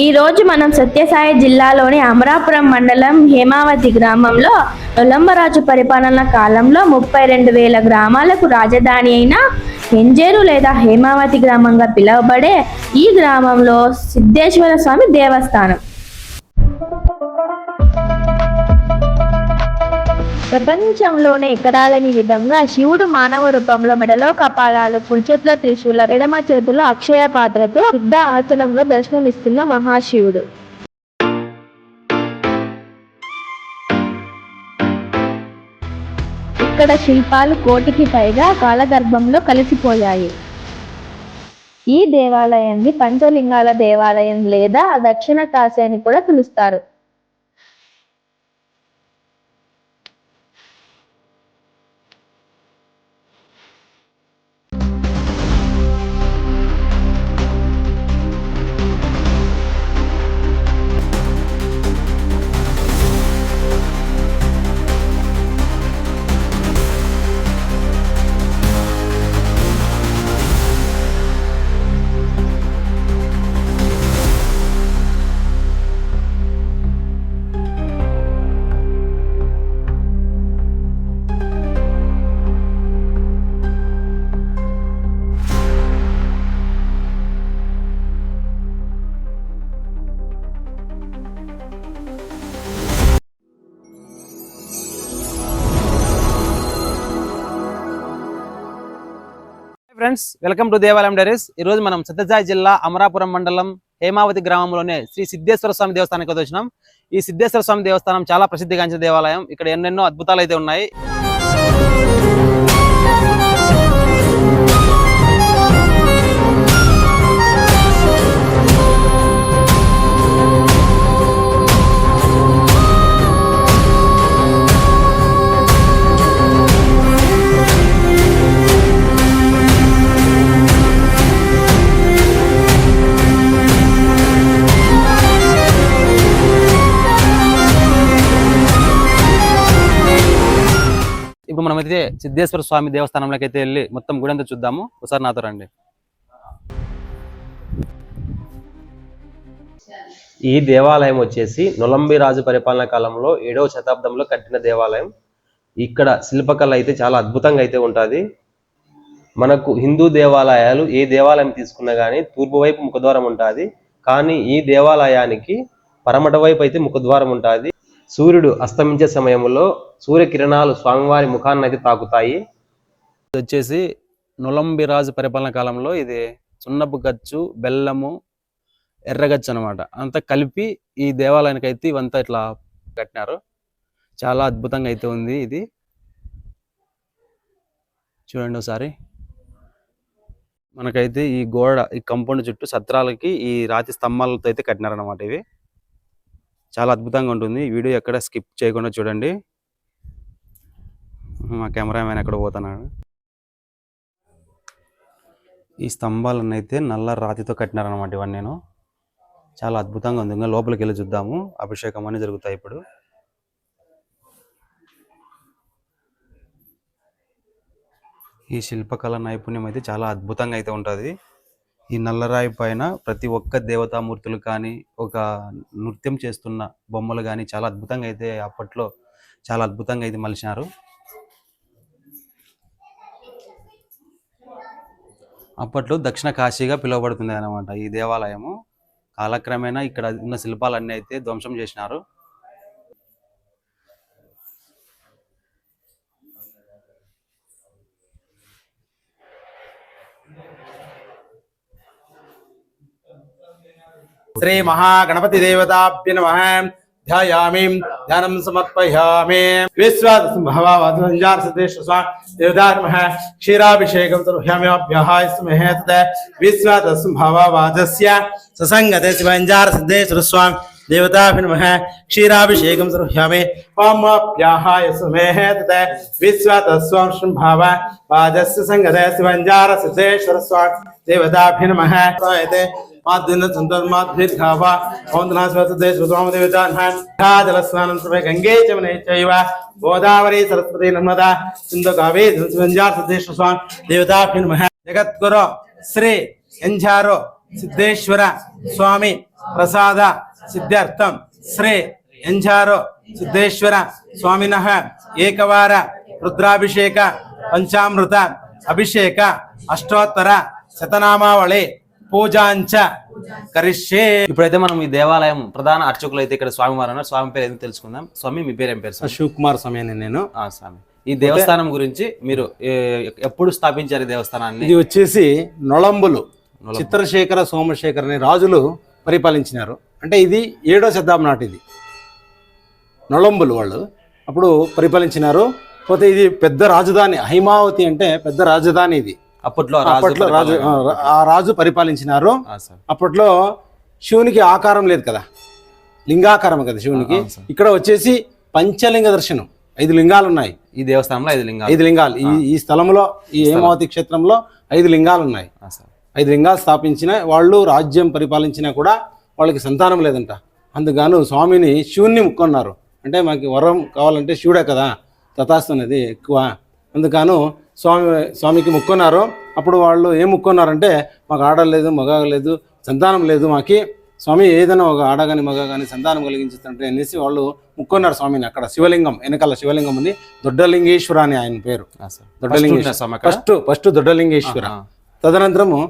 ఈ రోజు మనం సత్యసాయి జిల్లాలోని అమరాపురం మండలం హేమావతి గ్రామంలో నొలంబరాజు పరిపాలన కాలంలో 32,000 గ్రామాలకు రాజధాని అయిన ఎంజేరు లేదా హేమావతి గ్రామంగా పిలువబడే ఈ గ్రామంలో సిద్ధేశ్వర స్వామి దేవస్థానం. ప్రపంచంలోనే ఎక్కడాలని విధంగా శివుడు మానవ రూపంలో మెడలో కపాలాలు, కుడి చేతిలో త్రిశూల, ఎడమ చేతిలో అక్షయ పాత్రతో శుద్ధ ఆసనంలో దర్శనమిస్తున్న మహాశివుడు. ఇక్కడ శిల్పాలు 1,000కి పైగా కాలగర్భంలో కలిసిపోయాయి. ఈ దేవాలయాన్ని పంచలింగాల దేవాలయం లేదా దక్షిణ కాశీ అని కూడా పిలుస్తారు. ఫ్రెండ్స్, వెల్కమ్ టు దేవాలయం డైరీస్. ఈ రోజు మనం సత్యసాయి జిల్లా అమరాపురం మండలం హేమావతి గ్రామంలోనే శ్రీ సిద్ధేశ్వర స్వామి దేవస్థానానికి వచ్చినాం. ఈ సిద్ధేశ్వర స్వామి దేవస్థానం చాలా ప్రసిద్ధిగాంచిన దేవాలయం. ఇక్కడ ఎన్నెన్నో అద్భుతాలు అయితే ఉన్నాయి. ఇప్పుడు మనమైతే సిద్ధేశ్వర స్వామి దేవస్థానంలోకి అయితే వెళ్ళి మొత్తం గుడి అంతా చూద్దాము. ఒకసారి నాతో రండి. ఈ దేవాలయం వచ్చేసి నొలంబిరాజు పరిపాలన కాలంలో 7వ శతాబ్దంలో కట్టిన దేవాలయం. ఇక్కడ శిల్పకళ అయితే చాలా అద్భుతంగా అయితే ఉంటుంది. మనకు హిందూ దేవాలయాలు ఏ దేవాలయం తీసుకున్నా కానీ తూర్పు వైపు ముఖద్వారం ఉంటుంది. కానీ ఈ దేవాలయానికి పరమట వైపు అయితే ముఖద్వారం ఉంటుంది. సూర్యుడు అస్తమించే సమయంలో సూర్యకిరణాలు స్వామివారి ముఖాన్ని అయితే తాకుతాయి. ఇది వచ్చేసి నొలంబిరాజు పరిపాలన కాలంలో ఇది సున్నపు గచ్చు, బెల్లము, ఎర్రగచ్చు అనమాట. అంతా కలిపి ఈ దేవాలయానికి అయితే ఇవంతా ఇట్లా కట్టినారు. చాలా అద్భుతంగా అయితే ఉంది. ఇది చూడండి ఒకసారి. మనకైతే ఈ గోడ, ఈ కంపౌండ్ చుట్టూ సత్రాలకి ఈ రాతి స్తంభాలతో అయితే కట్టినారనమాట. ఇవి చాలా అద్భుతంగా ఉంటుంది. ఈ వీడియో ఎక్కడ స్కిప్ చేయకుండా చూడండి. మా కెమెరామెన్ ఎక్కడ పోతున్నాడు. ఈ స్తంభాలను అయితే నల్ల రాతితో కట్టినారనమాట. ఇవన్నీ నేను చాలా అద్భుతంగా ఉంది. ఇంకా లోపలికి వెళ్ళి చూద్దాము. అభిషేకం అని జరుగుతాయి ఇప్పుడు. ఈ శిల్పకళ నైపుణ్యం అయితే చాలా అద్భుతంగా అయితే ఉంటుంది. ఈ నల్లరాయి పైన ప్రతి ఒక్క దేవతామూర్తులు కానీ, ఒక నృత్యం చేస్తున్న బొమ్మలు కానీ చాలా అద్భుతంగా అయితే అప్పట్లో చాలా అద్భుతంగా అయితే మలిచినారు. అప్పట్లో దక్షిణ కాశీగా పిలువబడుతుంది అన్నమాట ఈ దేవాలయము. కాలక్రమేణా ఇక్కడ ఉన్న శిల్పాలన్నీ అయితే ధ్వంసం చేసినారు. శ్రీ మహాగణపతి దేవతాభ్య నమః. ధ్యాయామి, ధ్యానం సమర్పయామి. విశ్వాసంభవావధుంజార సిద్ధేశ్వర స్వామి దేవతాభ్య నమః. క్షీరాభిషేకం తరుహ్యామ్యాభ్యహాయ స్మహేత. విశ్వాసంభవావధస్య ససంగతే శివంజార సిద్ధేశ్వర స్వామి దేవతాభ్య నమః. క్షీరాభిషేకం తరుహ్యామి పామ్యాభ్యహాయ స్మహేత. విశ్వాసస్వాం సంభవ వాదస్య సంగతే శివంజార సిద్ధేశ్వర స్వామి దేవతాభ్య నమః. గంగే చమనే చైవ గోదావరి సరస్వతి నర్మదా సింధు కావేరీ స్వామి దేవతాభ్యో నమః. జగద్గురు శ్రీ ఎంజారో సిద్ధేశ్వర స్వామి ప్రసాద సిద్ధ్యర్థం శ్రీ ఎంజారో సిద్ధేశ్వర స్వామినః ఏకవార రుద్రాభిషేక పంచామృత అభిషేక అష్టోత్తర శతనామావళి పూజాంచ కరిష్యే. ఇప్పుడైతే మనం ఈ దేవాలయం ప్రధాన అర్చకులు అయితే ఇక్కడ స్వామి వారు స్వామి పేరు ఎందుకు తెలుసుకుందాం. స్వామి మీ పేరు ఏం పేరు సార్? శివకుమార్ స్వామి నేను. స్వామి ఈ దేవస్థానం గురించి మీరు ఎప్పుడు స్థాపించారు ఈ దేవస్థానాన్ని? ఇది వచ్చేసి నొళంబులు చిత్రశేఖర సోమశేఖర్ అనే రాజులు పరిపాలించినారు. అంటే ఇది 7వ శతాబ్దం నాటిది. నొళంబులు వాళ్ళు అప్పుడు పరిపాలించినారు. పోతే ఇది పెద్ద రాజధాని, హైమావతి అంటే పెద్ద రాజధాని ఇది. అప్పట్లో రాజు ఆ రాజు పరిపాలించినారు. అప్పట్లో శివునికి ఆకారం లేదు కదా, లింగాకారం కదా శివునికి. ఇక్కడ వచ్చేసి పంచలింగ దర్శనం, 5 లింగాలు ఉన్నాయి ఈ దేవస్థానంలో. 5 లింగాలు ఈ స్థలంలో, ఈ హేమావతి క్షేత్రంలో 5 లింగాలు ఉన్నాయి. 5 లింగాలు స్థాపించిన వాళ్ళు రాజ్యం పరిపాలించినా కూడా వాళ్ళకి సంతానం లేదంట. అందుకను స్వామిని శివుణ్ణి ముక్కున్నారు. అంటే మాకు వరం కావాలంటే శివుడే కదా, తథాస్తు అనేది ఎక్కువ. అందుకను స్వామికి ముక్కున్నారు. అప్పుడు వాళ్ళు ఏం ముక్కున్నారంటే మాకు ఆడలేదు, మగ లేదు, సంతానం లేదు, మాకి స్వామి ఏదైనా ఒక ఆడ కానీ మగ కానీ సంతానం కలిగించుతుంటే అనేసి వాళ్ళు ముక్కున్నారు స్వామిని. అక్కడ శివలింగం, వెనకాల శివలింగం ఉంది, దొడ్డలింగేశ్వర అని ఆయన పేరు. దొడ్డలింగేశ్వర ఫస్ట్ దొడ్డలింగేశ్వర, తదనంతరము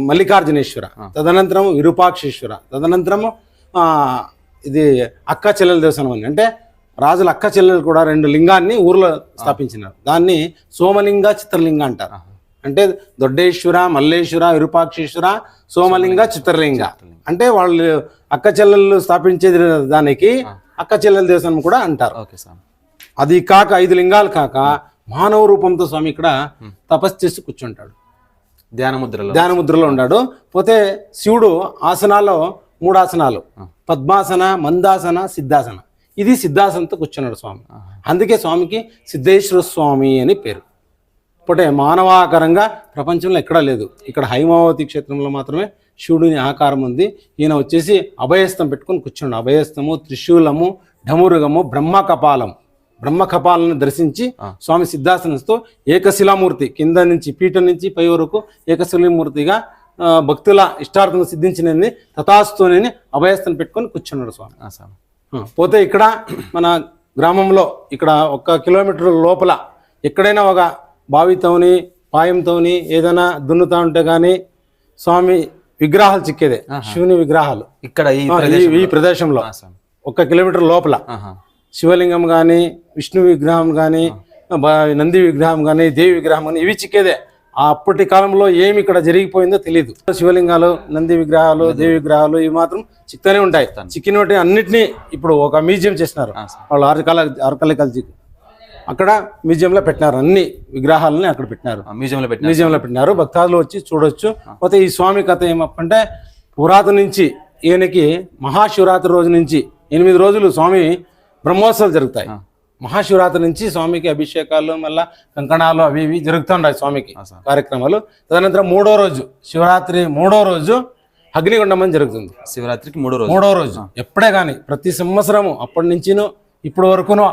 మల్లికార్జునేశ్వర, తదనంతరము విరూపాక్షేశ్వర, తదనంతరము ఇది అక్క చెల్లెల దేవస్థానం అని. అంటే రాజుల అక్క చెల్లెలు కూడా 2 లింగాన్ని ఊర్లో స్థాపించినారు. దాన్ని సోమలింగ చిత్రలింగ అంటారు. అంటే దొడ్డేశ్వర, మల్లేశ్వర, విరూపాక్షేశ్వర, సోమలింగ, చిత్రలింగ. అంటే వాళ్ళు అక్క చెల్లెలు స్థాపించేది దానికి అక్క చెల్లెల దేవస్థానం కూడా అంటారు. అది కాక 5 లింగాలు కాక మానవ రూపంతో స్వామి ఇక్కడ తపస్సు చేసి కూర్చుంటాడు, ధ్యానముద్రలో ఉన్నాడు. పోతే శివుడు ఆసనాల్లో 3 ఆసనాలు, పద్మాసన, మందాసన, సిద్ధాసన. ఇది సిద్ధాసనంతో కూర్చున్నాడు స్వామి. అందుకే స్వామికి సిద్ధేశ్వర స్వామి అని పేరు. పోతే మానవాకారంగా ప్రపంచంలో ఎక్కడా లేదు. ఇక్కడ హైమావతి క్షేత్రంలో మాత్రమే శివుడిని ఆకారం ఉంది. ఈయన వచ్చేసి అభయస్థం పెట్టుకొని కూర్చున్నాడు. అభయస్థము, త్రిశూలము, ఢమురుగము, బ్రహ్మకపాలను దర్శించి స్వామి సిద్ధాసనంతో ఏకశిలామూర్తి, కింద నుంచి పీఠం నుంచి పై వరకు ఏకశిలామూర్తిగా భక్తుల ఇష్టార్థం సిద్ధించినది తథాస్తుని అభయస్థం పెట్టుకొని కూర్చున్నాడు స్వామి. పోతే ఇక్కడ మన గ్రామంలో ఇక్కడ 1 కిలోమీటర్ లోపల ఎక్కడైనా ఒక బావితోని పాయంతోని ఏదైనా దున్నుతా ఉంటే కానీ స్వామి విగ్రహాలు చిక్కేదే, శివుని విగ్రహాలు ఇక్కడ ఈ ప్రదేశంలో 1 కిలోమీటర్ లోపల శివలింగం కానీ, విష్ణు విగ్రహం కానీ, నంది విగ్రహం కానీ, దేవి విగ్రహం కానీ ఇవి చిక్కేదే. అప్పటి కాలంలో ఏమి ఇక్కడ జరిగిపోయిందో తెలియదు. శివలింగాలు, నంది విగ్రహాలు, దేవి విగ్రహాలు ఇవి మాత్రం చిక్కుతూనే ఉంటాయి. చిక్కిన వాటి అన్నిటినీ ఇప్పుడు ఒక మ్యూజియం చేసినారు వాళ్ళు, ఆర్కలికల్ అక్కడ మ్యూజియంలో పెట్టినారు. అన్ని విగ్రహాలని అక్కడ పెట్టినారు, మ్యూజియంలో పెట్టినారు. భక్తాదులు వచ్చి చూడొచ్చు. పోతే ఈ స్వామి కథ ఏమంటే పురాతన నుంచి ఈయనకి మహాశివరాత్రి రోజు నుంచి 8 రోజులు స్వామి బ్రహ్మోత్సవాలు జరుగుతాయి. మహాశివరాత్రి నుంచి స్వామికి అభిషేకాలు, మళ్ళా కంకణాలు అవి ఇవి జరుగుతుంటాయి స్వామికి కార్యక్రమాలు. తదనంతరం 3వ రోజు, శివరాత్రి 3వ రోజు అగ్నిగుండం అని జరుగుతుంది. శివరాత్రికి 3వ రోజు ఎప్పుడే కానీ ప్రతి సంవత్సరము అప్పటి నుంచిను ఇప్పటి వరకును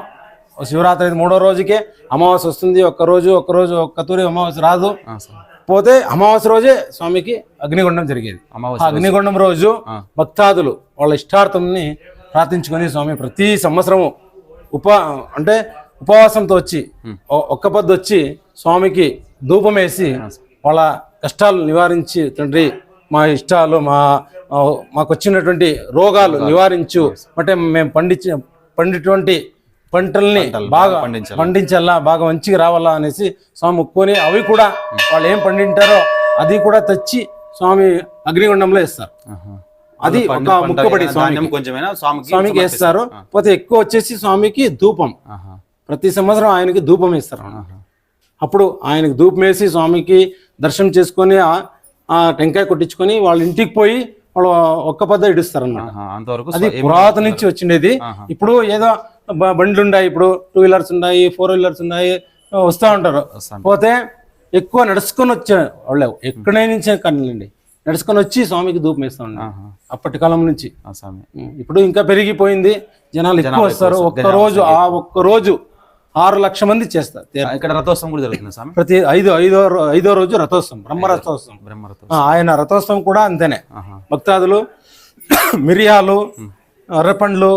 శివరాత్రి 3వ రోజుకే అమావాస్య వస్తుంది. ఒక్క తూరి అమావాస్య రాదు. పోతే అమావాస్య రోజే స్వామికి అగ్నిగుండం జరిగేది. అగ్నిగుండం రోజు భక్తాదులు వాళ్ళ ఇష్టార్థంని ప్రార్థించుకొని స్వామి ప్రతి సంవత్సరము ఉపవాసంతో వచ్చి 1 పొద్దు వచ్చి స్వామికి ధూపం వేసి వాళ్ళ కష్టాలు నివారించి, తండ్రి మా ఇష్టాలు మాకు వచ్చినటువంటి రోగాలు నివారించు, అంటే మేము పండిటువంటి పంటల్ని బాగా పండించాలా, బాగా మంచిగా రావాలా అనేసి స్వామి మొక్కుకొని అవి కూడా వాళ్ళు ఏం పండింటారో అది కూడా తెచ్చి స్వామి అగ్నిగుండంలో ఇస్తారు. అది ఒక ముక్కబడి స్వామికి వేస్తారు. పోతే ఎక్కువ వచ్చేసి స్వామికి ధూపం, ప్రతి సంవత్సరం ఆయనకి ధూపం వేస్తారు. అప్పుడు ఆయనకి ధూపం వేసి స్వామికి దర్శనం చేసుకొని టెంకాయ కొట్టించుకొని వాళ్ళ ఇంటికి పోయి వాళ్ళు 1 పొద్దు ఇడుస్తారు అన్నమాట. అది పురాతన నుంచి వచ్చిండేది. ఇప్పుడు ఏదో బండ్లు ఉన్నాయి, ఇప్పుడు 2 వీలర్స్ ఉన్నాయి, 4 వీలర్స్ ఉన్నాయి, వస్తూ ఉంటారు. పోతే ఎక్కువ నడుచుకొని వచ్చే వాళ్ళు ఎక్కడే నుంచే కనండి నడుచుకొని వచ్చి స్వామికి ధూపం వేస్తూ ఉన్నారు అప్పటి కాలం నుంచి. ఇప్పుడు ఇంకా పెరిగిపోయింది, జనాలు ఎక్కువ వస్తారు. ఒక్క రోజు 6 లక్షల మంది చేస్తారు. ఇక్కడ రథోత్సవం కూడా జరుగుతుంది స్వామి. ప్రతి ఐదో రోజు రథోత్సవం, బ్రహ్మ రథోత్సవం. ఆయన రథోత్సవం కూడా అంతేనే. భక్తాదులు మిరియాలు, అర్రపండ్లు,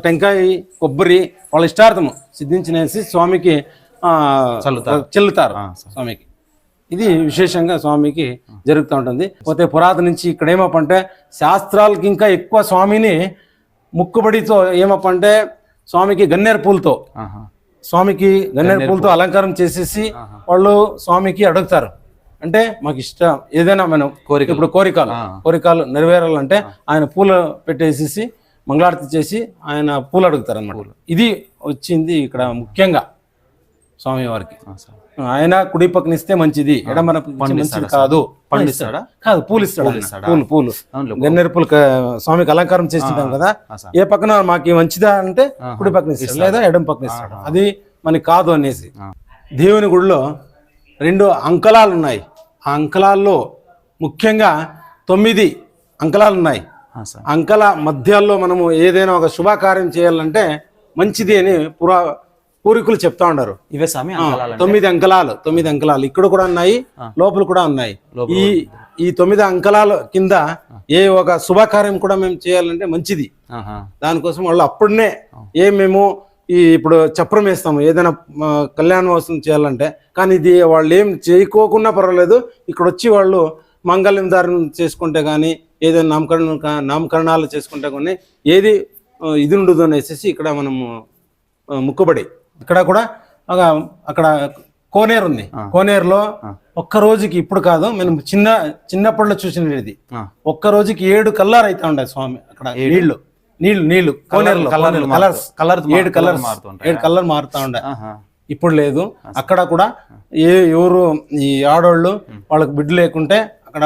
టెంకాయ, కొబ్బరి వాళ్ళ ఇష్టార్థము సిద్ధించినేసి స్వామికి చెల్లుతారు స్వామికి. ఇది విశేషంగా స్వామికి జరుగుతూ ఉంటుంది. పోతే పురాతన నుంచి ఇక్కడ ఏమప్పంటే శాస్త్రాలకి ఇంకా ఎక్కువ స్వామిని ముక్కుబడితో ఏమప్పంటే స్వామికి గన్నేరు పూలతో స్వామికి గన్నేరు పూలతో అలంకారం చేసేసి వాళ్ళు స్వామికి అడుగుతారు. అంటే మాకు ఇష్టం ఏదైనా మనం ఇప్పుడు కోరికలు నెరవేరాలంటే ఆయన పూలు పెట్టేసేసి మంగళారతి చేసి ఆయన పూలు అడుగుతారు అన్నమాట. ఇది వచ్చింది ఇక్కడ ముఖ్యంగా స్వామి వారికి. ఆయన కుడి పక్కన ఇస్తే మంచిది, ఎడమన మంచిది కాదు. కాదు, పూలు ఇస్తాడు. పూలు గన్నేరు పూలు స్వామికి అలంకారం చేస్తుంటాం కదా, ఏ పక్కన మాకు మంచిదా అంటే కుడి పక్కన ఇస్తాడు లేదా ఎడమ పక్కన ఇస్తాడు. అది మనకి కాదు అనేసి. దేవుని గుడిలో 2 అంకలాలు ఉన్నాయి. ఆ అంకలాల్లో ముఖ్యంగా 9 అంకలాలు ఉన్నాయి. అంకల మధ్యాల్లో మనము ఏదైనా ఒక శుభకార్యం చేయాలంటే మంచిది అని పూర్వీకులు చెప్తా ఉన్నారు. ఇవే స్వామి 9 అంకలాలు ఇక్కడ కూడా ఉన్నాయి, లోపల కూడా ఉన్నాయి. ఈ 9 అంకలాల కింద ఏ ఒక శుభకార్యం కూడా మేము చేయాలంటే మంచిది. దానికోసం వాళ్ళు అప్పుడునే మేము ఇప్పుడు చప్రం వేస్తాము ఏదైనా కళ్యాణ మహోత్సవం చేయాలంటే. కానీ ఇది వాళ్ళు ఏం చేయకోకుండా పర్వాలేదు, ఇక్కడ వచ్చి వాళ్ళు మంగళం ధారణ చేసుకుంటే కానీ ఏదైనా నామకరణాలు చేసుకుంటే కానీ ఏది ఇది ఉండదు అనేసి ఇక్కడ మనము ముక్కుబడి. ఇక్కడ కూడా అక్కడ కోనేరు ఉంది. కోనేరులో ఒక్క రోజుకి, ఇప్పుడు కాదు మేము చిన్నప్పట్లో చూసినది, ఒక్క రోజుకి 7 కలర్ అవుతా ఉండే స్వామి అక్కడ. నీళ్లు కోనేరులో 7 కలర్ మారుతా ఉండే. ఇప్పుడు లేదు. అక్కడ కూడా ఎవరు ఈ ఆడోళ్ళు వాళ్ళకి బిడ్డ లేకుంటే అక్కడ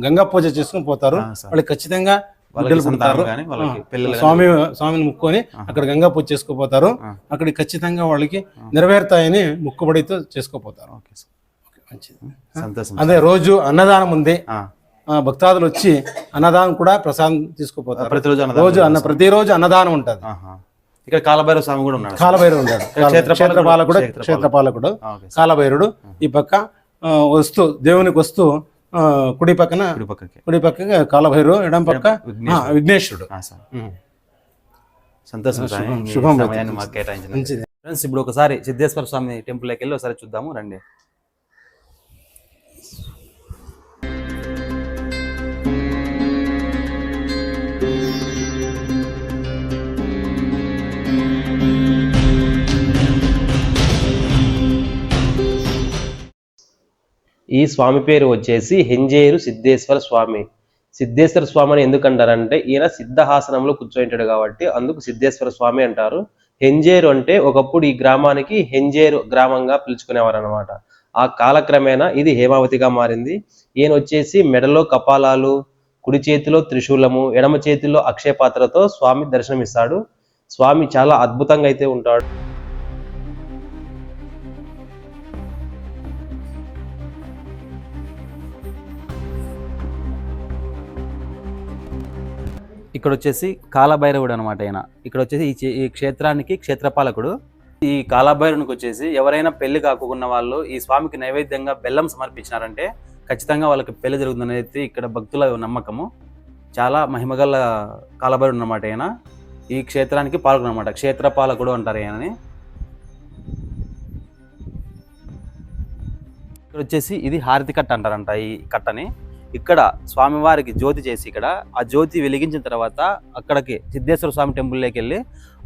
గంగా పూజ చేసుకుని పోతారు. వాళ్ళకి ఖచ్చితంగా బిడ్డలు పుడతారు. స్వామిని ముక్కొని అక్కడ గంగా పూజ చేసుకోపోతారు. అక్కడికి ఖచ్చితంగా వాళ్ళకి నెరవేరుతాయని ముక్కుబడితో చేసుకోపోతారు. అదే రోజు అన్నదానం ఉంది. భక్తాదులు వచ్చి అన్నదానం కూడా ప్రసాదం తీసుకుపోతారు. ప్రతిరోజు అన్నదానం ఉంటుంది. ఇక్కడ కాలభైరవ స్వామి కూడా ఉన్నాడు. కాలభైరవుడు ఉంటాడు. క్షేత్రపాలకుడు కాలభైరుడు. ఈ పక్క వస్తూ దేవునికి వస్తూ కుడి పక్కకి కాలభైరవు, ఎడం పక్క విఘ్నేశ్వరుడు. సంతోషం. శుభం. ఫ్రెండ్స్, ఇప్పుడు ఒకసారి సిద్ధేశ్వర స్వామి టెంపుల్కి వెళ్ళి ఒకసారి చూద్దాము రండి. ఈ స్వామి పేరు వచ్చేసి హెంజేరు సిద్ధేశ్వర స్వామి. సిద్ధేశ్వర స్వామి అని ఎందుకంటారంటే ఈయన సిద్ధహాసనంలో కూర్చోంటాడు కాబట్టి అందుకు సిద్ధేశ్వర స్వామి అంటారు. హెంజేరు అంటే ఒకప్పుడు ఈ గ్రామానికి హెంజేరు గ్రామంగా పిలుచుకునేవారు అనమాట. ఆ కాలక్రమేణా ఇది హేమావతిగా మారింది. ఈయన వచ్చేసి మెడలో కపాలాలు, కుడి చేతిలో త్రిశూలము, ఎడమ చేతిలో అక్షయ పాత్రతో స్వామి దర్శనమిస్తాడు. స్వామి చాలా అద్భుతంగా అయితే ఉంటాడు. ఇక్కడ వచ్చేసి కాలభైరవుడు అనమాట. ఆయన ఇక్కడ వచ్చేసి ఈ క్షేత్రానికి క్షేత్రపాలకుడు. ఈ కాలభైరవునికి వచ్చేసి ఎవరైనా పెళ్లి కాకున్న వాళ్ళు ఈ స్వామికి నైవేద్యంగా బెల్లం సమర్పించినారంటే ఖచ్చితంగా వాళ్ళకి పెళ్లి జరుగుతుందనేది ఇక్కడ భక్తుల నమ్మకము. చాలా మహిమగల కాలభైరవుడు అనమాట. ఆయన ఈ క్షేత్రానికి పాలకుడు అనమాట. క్షేత్రపాలకుడు అంటారు ఆయనని. ఇక్కడ వచ్చేసి ఇది హారతి కట్ట అంటారంట. ఈ కట్టని ఇక్కడ స్వామివారికి జ్యోతి చేసి ఇక్కడ ఆ జ్యోతి వెలిగించిన తర్వాత అక్కడికి సిద్ధేశ్వర స్వామి టెంపుల్లోకి వెళ్ళి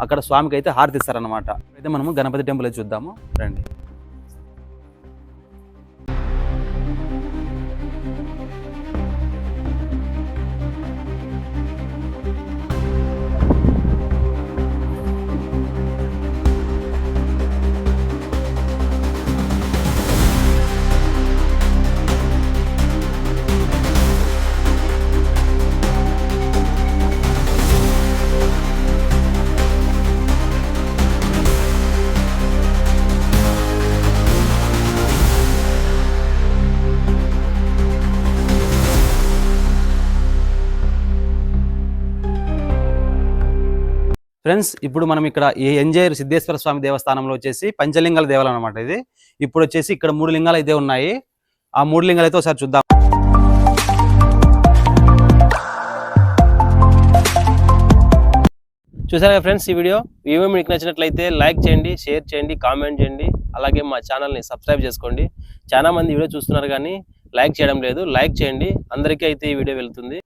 అక్కడ స్వామికి అయితే హారతి ఇస్తారనమాట. అయితే మనము గణపతి టెంపుల్ అయితే చూద్దాము రండి. ఫ్రెండ్స్, ఇప్పుడు మనం ఇక్కడ ఈ ఎంజేరు సిద్ధేశ్వర స్వామి దేవస్థానంలో వచ్చేసి పంచలింగాల దేవాలయం అనమాట. ఇది ఇప్పుడు వచ్చేసి ఇక్కడ 3 లింగాలు అయితే ఉన్నాయి. ఆ 3 లింగాలు అయితే ఒకసారి చూద్దాం. చూసారా ఫ్రెండ్స్, ఈ వీడియో మీకు నచ్చినట్లయితే లైక్ చేయండి, షేర్ చేయండి, కామెంట్ చేయండి. అలాగే మా ఛానల్ని సబ్స్క్రైబ్ చేసుకోండి. చాలా మంది వీడియో చూస్తున్నారు కానీ లైక్ చేయడం లేదు. లైక్ చేయండి, అందరికీ అయితే ఈ వీడియో వెళ్తుంది.